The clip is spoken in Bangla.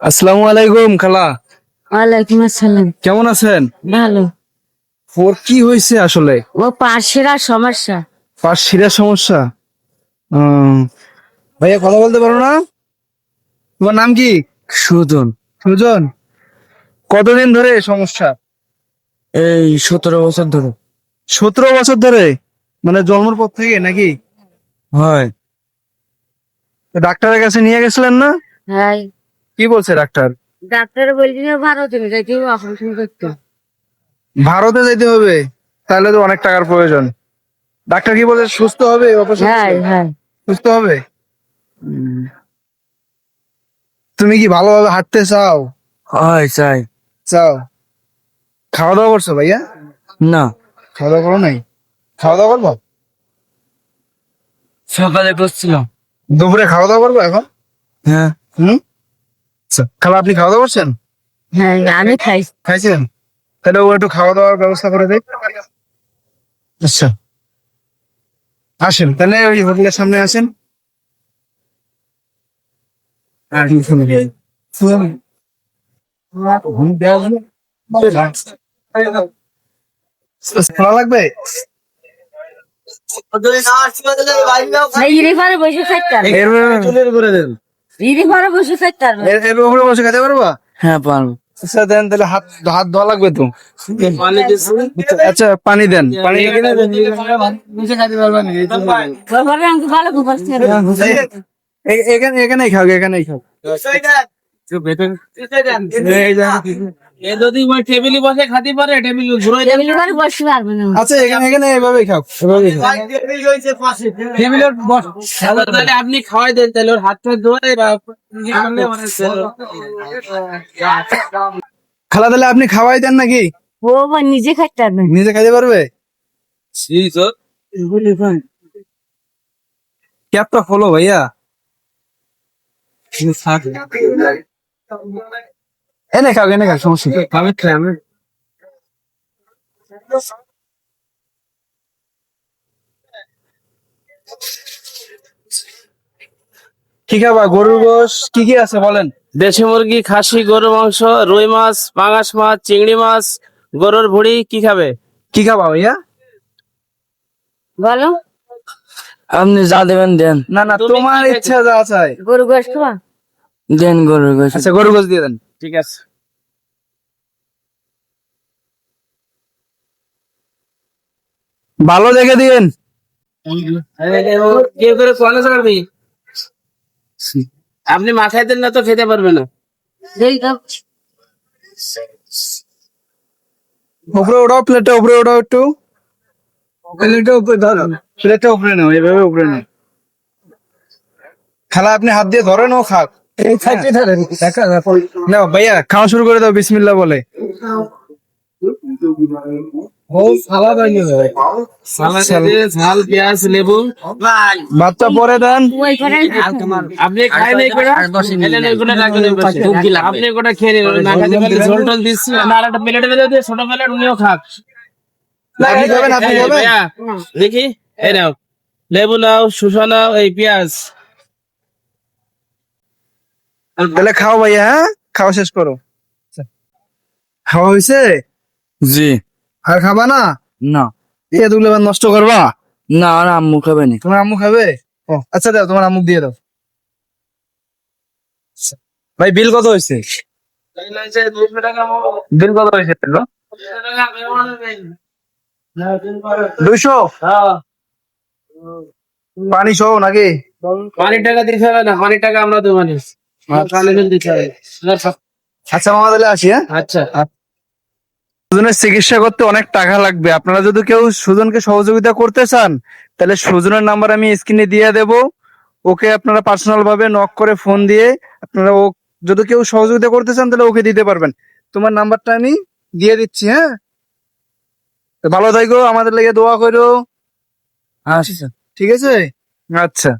আসসালামু আলাইকুম খালা। ওয়ালাইকুম আসসালাম। কেমন আছেন? ভালো। ওর কি হয়েছে আসলে? ও পাশের আর সমস্যা। পাশ শিরার সমস্যা। উম, ভাইয়া কথা বলতে পারো না? তোমার নাম কি? সুজন। সুজন। কতদিন ধরে এই সমস্যা? এই 17 বছর ধরে। 17 বছর ধরে? মানে জন্মের পর থেকে নাকি? হয়। তো ডাক্তারের কাছে নিয়ে গেছিলেন না? হ্যাঁ, কি বলছে ডাক্তার? ডাক্তার বলছি ভারতে নিয়ে যাইতে অপারেশন করতে। ভারতে যেতে হবে? তাহলে তো অনেক টাকার প্রয়োজন। ডাক্তার কি বলছে, সুস্থ হবে অপারেশন হ্যাঁ করলে? হ্যাঁ। সুস্থ হবে? তুমি কি ভালোভাবে হাঁটতে চাও? হয় চাই। চাও। খাওয়া দাওয়া করছো ভাইয়া? না, খাওয়া দাওয়া করো নাই? খাওয়া দাওয়া করবো? সকালে করছিলাম। দুপুরে খাওয়া দাওয়া করবো এখন? হ্যাঁ। হুম। আচ্ছা, খালা আপনি খাওয়া দাওয়া করছেন? হ্যাঁ আমি খাই। খাইছেন? তাহলে ও একটু খাওয়া দাওয়ার ব্যবস্থা করে দেয়। আচ্ছা, আসেন তাহলে ওই হোটেলের সামনে আসেন। আর কি শুনুন। খোলা লাগবে? রিভারে বসে থাকতে হবে। চুলের করে দেন। রিভারে বসে থাকতে হবে। এর উপরে বসে খেতে পারবা? হ্যাঁ পারবো। আচ্ছা দেন, তাহলে হাত হাত ধোয়া লাগবে তো। আচ্ছা পানি দেন, পানি এখানে দেন। বাবারে আমাকে ভালো গোপাল ছেড়ে। এখানে এখানেই খাও, এখানেই খাও। যদি টেবিলে বসে খাতে পারে টেবিল ঘুরে রিভারে বসে পারবে না। আচ্ছা এখানে এখানে এভাবেই খাও, এভাবেই খাও। টেবিলের বস তাহলে আপনি খাওয়াই দেন তাহলে ওর হাতটা ধোয় খালা তাহলে আপনি খাওয়াই দেন নাকি? ও নিজে খাইতে পারবে না। নিজে খাইতে পারবে? ক্যাপটা খোলো ভাইয়া। এনে খাও, এনে খাও, সমস্যা নেই। কি খাবা? গরুর গোশ কি কি আছে বলেন? দেশি মুরগি, খাসি, গরুর মাংস, রুই মাছ, পাঙাশ মাছ, চিংড়ি মাছ, গরুর ভুড়ি। কি খাবে? কি খাবা ভাইয়া? বলো। আপনি যা দেবেন দেন। না না, তুমি তোমার কি ইচ্ছা যা চাই। গরু গোশ খাবা? দেন গরুর গোশ। আচ্ছা গরুর গোশ দিয়ে দেন। ঠিক আছে। ভালো দেখে দিয়েন। কে করে কোয়ালে ছাড়বি? আপনি মাথায় দেন না তো খেতে পারবে না। দেই দাও। উপরে ওঠাও, প্লেটটা উপরে ওঠাও একটু। প্লেটটা উপরে ধরো, প্লেটটা উপরে নাও, এভাবে উপরে নাও। খালা আপনি হাত দিয়ে ধরেন, ও খাক। এই সাইডে ধরেন। নাও ভাইয়া, খাওয়া শুরু করে দাও বিসমিল্লাহ বলে। সালাদে ঝাল, পেঁয়াজ, লেবু। ভাতটা পরে দেন। ওই করে আপনি খাই নাই করে এলেন ওইগুলো রাখবেন ওই পাশে। আপনি ওটা খেয়ে নিন, না খাইতে পারলে ঝোল টোল দিচ্ছি না, আর একটা প্লেটে দিয়ে ছোট প্লেট উনিও খাক। আপনি খাবেন, আপনি এই খাবেন। ভাইয়া, দেখি এই নাও লেবু নাও, শুষা নাও, এই পেঁয়াজ। তাহলে খাও ভাইয়া, হ্যাঁ খাওয়া শেষ করো। খাওয়া হয়েছে? জি। আর খাবা না? না এগুলো আবার নষ্ট করবা? না, আর আম্মু খাবে না। তোমার আম্মু খাবে? ও আচ্ছা, দাও তোমার আম্মু দিয়ে দাও। আচ্ছা। ভাই বিল কত হয়েছে? বিল কত হয়েছে? 200? পানি সহ নাকি? পানির টাকা দিতে হবে না, পানির টাকা আমরা দেবো না। পানি বিল দিতে হবে। আচ্ছা মামা তাহলে আসি, হ্যাঁ। আচ্ছা। সুজনের চিকিৎসা করতে অনেক টাকা লাগবে। আপনারা যদি কেউ সুজনকে সহযোগিতা করতে চান, তাহলে সুজনের নাম্বার আমি স্ক্রিনে দিয়ে দেব। ওকে আপনারা পার্সোনাল ভাবে নক করে ফোন দিয়ে আপনারা ও যদি কেউ সহযোগিতা করতে চান তাহলে ওকে দিতে পারবেন। তোমার নাম্বারটা আমি দিয়ে দিচ্ছি, হ্যাঁ। তো ভালো থাকো, আমাদের লেগে দোয়া করো। আচ্ছা। ঠিক আছে? আচ্ছা।